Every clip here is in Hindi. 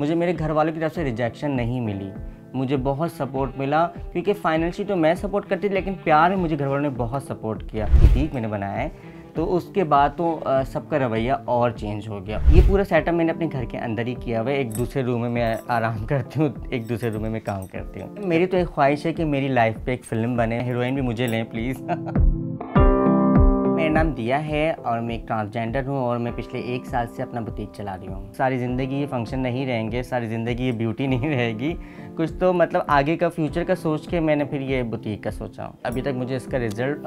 मुझे मेरे घर वालों की तरफ से रिजेक्शन नहीं मिली, मुझे बहुत सपोर्ट मिला क्योंकि फाइनेंशियली तो मैं सपोर्ट करती थी, लेकिन प्यार में मुझे घर वालों ने बहुत सपोर्ट किया। बुटीक मैंने बनाया है तो उसके बाद तो सबका रवैया और चेंज हो गया। ये पूरा सेटअप मैंने अपने घर के अंदर ही किया हुआ है। एक दूसरे रूम में मैं आराम करती हूँ, एक दूसरे रूम में मैं काम करती हूँ। मेरी तो एक ख्वाहिश है कि मेरी लाइफ पे एक फ़िल्म बने, हीरोइन भी मुझे लें प्लीज़। मेरा नाम दिया है और मैं एक ट्रांसजेंडर हूँ और मैं पिछले 1 साल से अपना बुटीक चला रही हूँ। सारी ज़िंदगी ये फंक्शन नहीं रहेंगे, सारी ज़िंदगी ये ब्यूटी नहीं रहेगी, कुछ तो मतलब आगे का फ्यूचर का सोच के मैंने फिर ये बुटीक का सोचा हूँ। अभी तक मुझे इसका रिज़ल्ट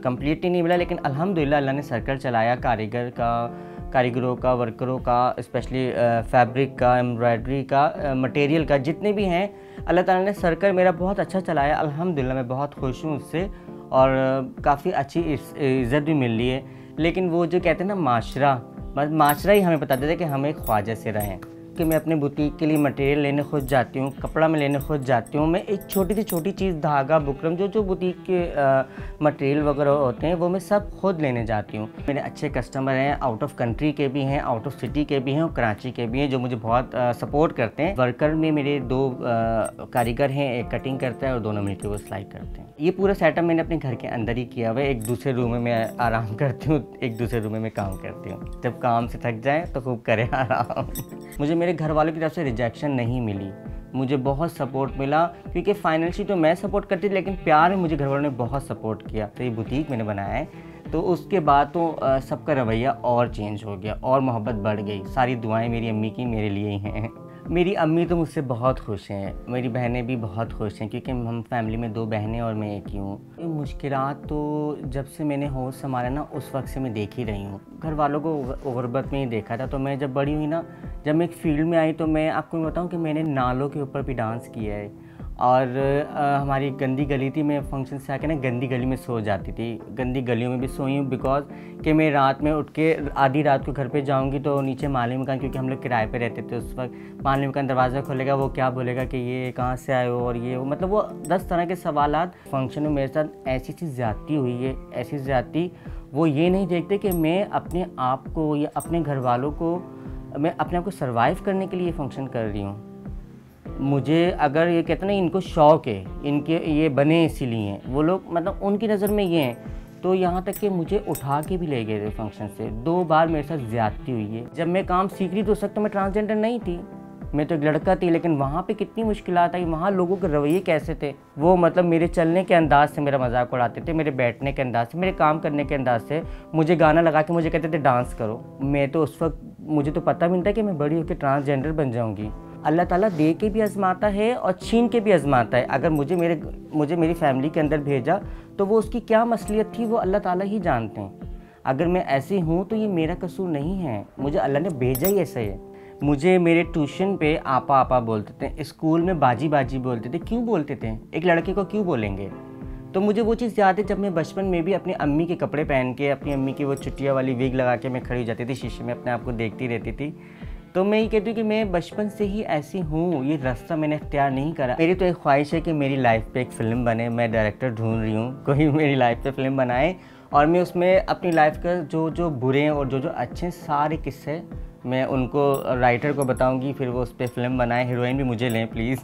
कंप्लीटली नहीं मिला, लेकिन अल्हम्दुलिल्लाह अल्लाह ने सर्कल चलाया कारीगरों का, वर्करों का, स्पेशली फैब्रिक का, एम्ब्रॉयडरी का, मटेरियल का, जितने भी हैं अल्लाह ताला ने सर्कल मेरा बहुत अच्छा चलाया। अल्हम्दुलिल्लाह मैं बहुत खुश हूँ उससे और काफ़ी अच्छी इज़्ज़त भी मिल रही है। लेकिन वो जो कहते हैं ना माशरा, बस माशरा ही हमें बता देता है कि हम एक ख्वाजा से रहें। कि मैं अपने बुटीक के लिए मटेरियल लेने खुद जाती हूँ, कपड़ा मैं लेने खुद जाती हूँ। मैं एक छोटी से छोटी चीज़, धागा, बुकरम, जो बुटीक के मटेरियल वगैरह होते हैं वो मैं सब खुद लेने जाती हूँ। मेरे अच्छे कस्टमर हैं, आउट ऑफ कंट्री के भी हैं, आउट ऑफ सिटी के भी हैं और कराची के भी हैं, जो मुझे बहुत सपोर्ट करते हैं। वर्कर में मेरे 2 कारीगर हैं, एक कटिंग करता है और दोनों मिलकर वो सिलाई करते हैं। ये पूरा सेटअप मैंने अपने घर के अंदर ही किया हुआ है। एक दूसरे रूम में मैं आराम करती हूँ, एक दूसरे रूम में मैं काम करती हूँ। जब काम से थक जाए तो खूब करें आराम। मुझे मेरे घर वालों की तरफ से रिजेक्शन नहीं मिली, मुझे बहुत सपोर्ट मिला क्योंकि फाइनेंशियली तो मैं सपोर्ट करती थी, लेकिन प्यार में मुझे घर वालों ने बहुत सपोर्ट किया। तो ये बुटीक मैंने बनाया है तो उसके बाद तो सबका रवैया और चेंज हो गया और मोहब्बत बढ़ गई। सारी दुआएं मेरी अम्मी की मेरे लिए ही हैं। मेरी अम्मी तो मुझसे बहुत खुश हैं, मेरी बहनें भी बहुत खुश हैं क्योंकि हम फैमिली में 2 बहनें और मैं एक ही हूँ। मुश्किलात तो जब से मैंने होश संभाला ना उस वक्त से मैं देख ही रही हूँ। घर वालों को गुर्बत में ही देखा था, तो मैं जब बड़ी हुई ना, जब मैं एक फील्ड में आई तो मैं आपको बताऊँ कि मैंने नालों के ऊपर भी डांस किया है। और हमारी गंदी गली थी, मैं फंक्शन से आके ना गंदी गली में सो जाती थी। गंदी गलियों में भी सोई हूँ बिकॉज कि मैं रात में उठ के आधी रात को घर पे जाऊँगी तो नीचे माली मकान, क्योंकि हम लोग किराए पे रहते थे उस वक्त, माली मकान दरवाज़ा खोलेगा, वो क्या बोलेगा कि ये कहाँ से आए हो और ये वो, मतलब वो 10 तरह के सवालात। फंक्शन में मेरे साथ ऐसी चीज़ ज़्यादती हुई है, ऐसी ज़्यादती, वो ये नहीं देखते कि मैं अपने आप को या अपने घर वालों को, मैं अपने आप को सर्वाइव करने के लिए फंक्शन कर रही हूँ। मुझे अगर ये कहते हैं ना इनको शौक़ है, इनके ये बने इसीलिए हैं, वो लोग मतलब उनकी नज़र में ये हैं, तो यहाँ तक कि मुझे उठा के भी ले गए थे फंक्शन से। 2 बार मेरे साथ ज़्यादती हुई है। जब मैं काम सीख रही तो उस वक्त तो मैं ट्रांसजेंडर नहीं थी, मैं तो एक लड़का थी, लेकिन वहाँ पे कितनी मुश्किलात आई, वहाँ लोगों के रवैये कैसे थे। वो मतलब मेरे चलने के अंदाज से मेरा मजाक उड़ाते थे, मेरे बैठने के अंदाज से, मेरे काम करने के अंदाज से। मुझे गाना लगा के मुझे कहते थे डांस करो। मैं तो उस वक्त, मुझे तो पता भी नहीं था कि मैं बड़ी होकर ट्रांसजेंडर बन जाऊँगी। अल्लाह ताला दे के भी आजमाता है और छीन के भी आजमाता है। अगर मुझे मेरी फैमिली के अंदर भेजा तो वो उसकी क्या मसलियत थी वो अल्लाह ताला ही जानते हैं। अगर मैं ऐसी हूँ तो ये मेरा कसूर नहीं है, मुझे अल्लाह ने भेजा ही ऐसे है। मुझे मेरे ट्यूशन पे आपा आपा बोलते थे, स्कूल में बाजी बाजी बोलते थे। क्यों बोलते थे? एक लड़के को क्यों बोलेंगे? तो मुझे वो चीज़ याद है जब मैं बचपन में भी अपनी अम्मी के कपड़े पहन के, अपनी अम्मी की वो चुटिया वाली विग लगा के मैं खड़ी हो जाती थी, शीशे में अपने आप को देखती रहती थी। तो मैं ये कहती हूँ कि मैं बचपन से ही ऐसी हूँ, ये रास्ता मैंने इख्तियार नहीं करा। मेरी तो एक ख्वाहिश है कि मेरी लाइफ पे एक फ़िल्म बने। मैं डायरेक्टर ढूंढ रही हूँ, कोई मेरी लाइफ पे फ़िल्म बनाए और मैं उसमें अपनी लाइफ का जो बुरे हैं और जो अच्छे हैं सारे किस्से मैं उनको राइटर को बताऊँगी, फिर वो उस पर फ़िल्म बनाए। हीरोइन भी मुझे लें प्लीज़।